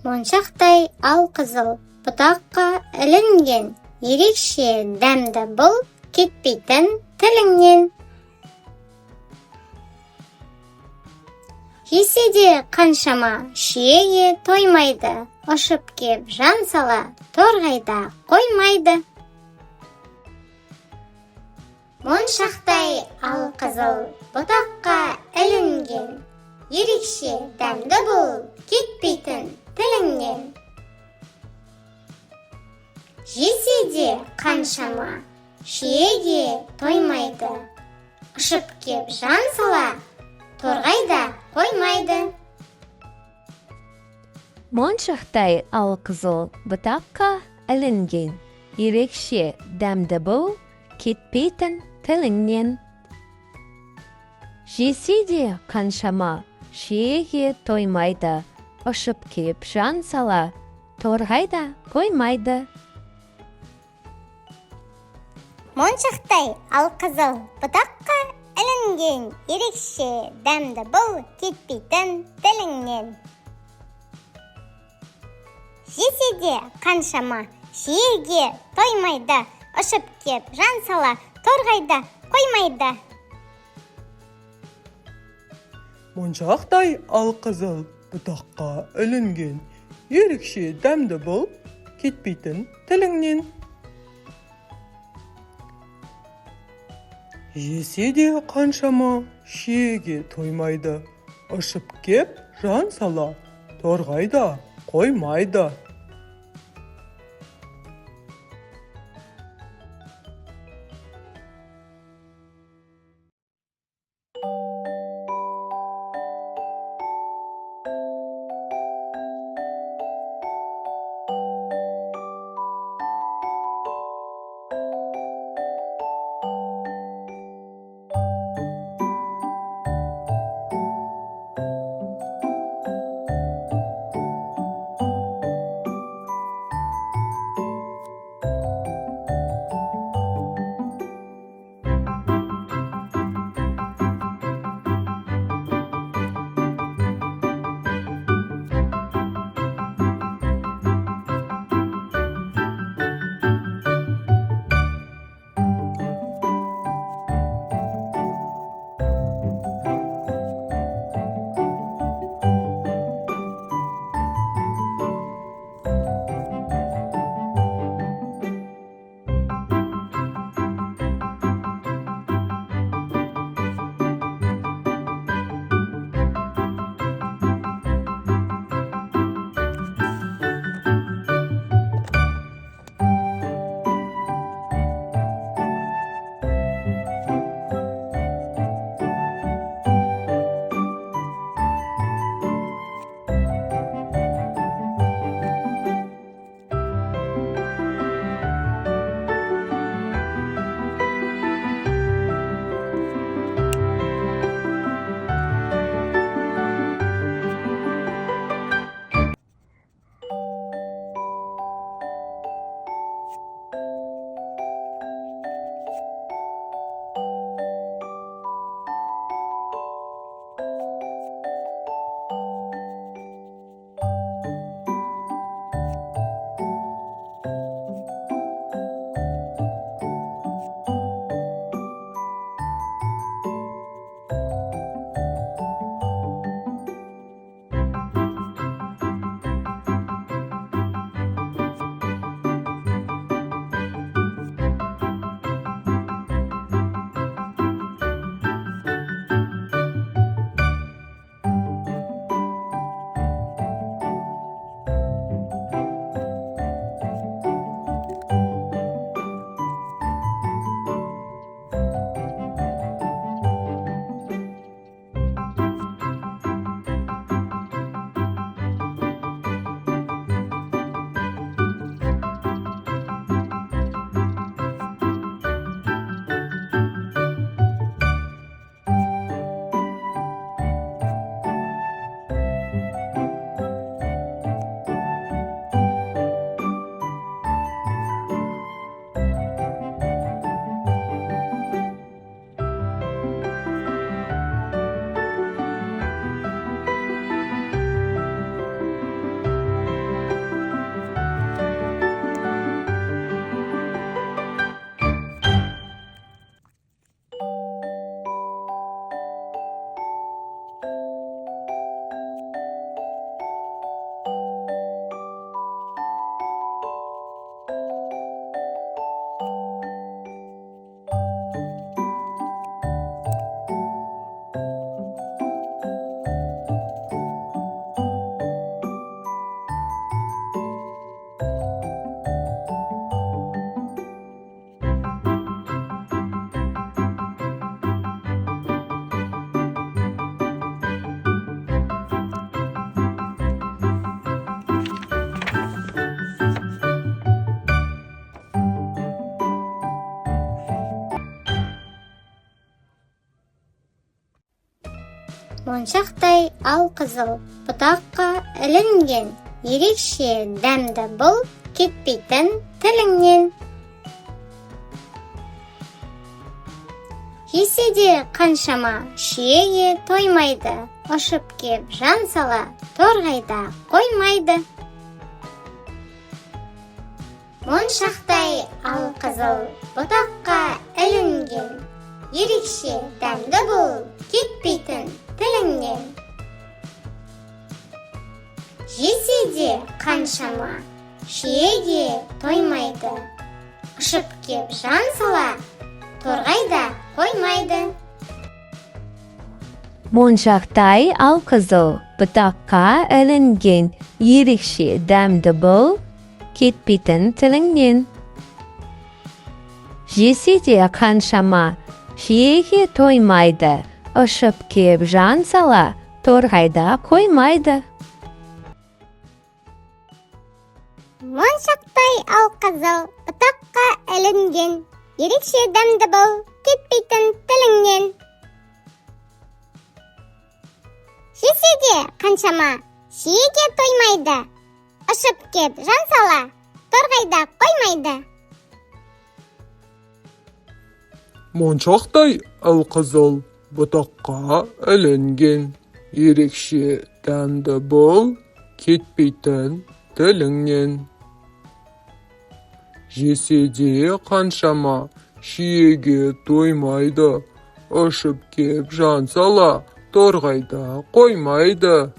моншақтай алқызыл бұтаққа ілінген, ерекше дәмді бұл кетпейтін тіліңнен. Жесе де қаншама шиеге тоймайды, ұшып кеп жан сала торғайда қоймайды. Моншақтай алқызыл бұтаққа ілінген, ерекше дәмді бұл кетпейтін тіліңнен. Жесе де қаншама шиеге тоймайды, ұшып кеп жан сала торғайда қоймайды. Моншақтай алқызыл бұтаққа ілінген, ерекше дәмді бұл кетпейтін тіліңнен. Жесе де қаншама шиеге тоймайды, ұшып кеп жан сала торғайда қоймайды. Моншақтай алқызыл бұтаққа ілінген, ерекше дәмді бұл кетпейтін тіліңнен. Жесе де қаншама шиеге тоймайды, ұшып кеп жан сала торғайда қоймайды. Моншақтай алқызыл бұтаққа ілінген, ерекше дәмді бұл кетпейтін тіліңнен. Жесе де қаншама шиеге тоймайды, ұшып кеп жан сала торғайда қоймайды. моншақтай алқызыл бұтаққа ілінген, ерекше дәмді бұл кетпейтін тіліңнен. Жесе де қаншама шиеге тоймайды, ұшып кеп жан сала торғайда қоймайды. Моншақтай алқызыл бұтаққа ілінген, ерекше дәмді бұл кетпейтін тіліңнен. Жесе де қаншама шиеге тоймайды, ұшып кеп жан сала торғайда қоймайды. Моншақтай алқызыл бұтаққа ілінген, ерекше дәмді бұл кетпейтін тіліңнен. Жесе де қаншама шиеге тоймайды, ұшып кеп жан сала торғайда қоймайды. Моншақтай алқызыл бұтаққа ілінген, ерекше дәмді бұл кетпейтін тіліңнен. Жесе де қаншама шиеге тоймайды, ұшып кеп жан сала торғайда қоймайды. Моншақтай алқызыл бұтаққа ілінген, ерекше дәмді бұл кетпейтін тіліңнен. Жесе де қаншама шиеге тоймайды, ұшып кеп жан сала торғайда қоймайды.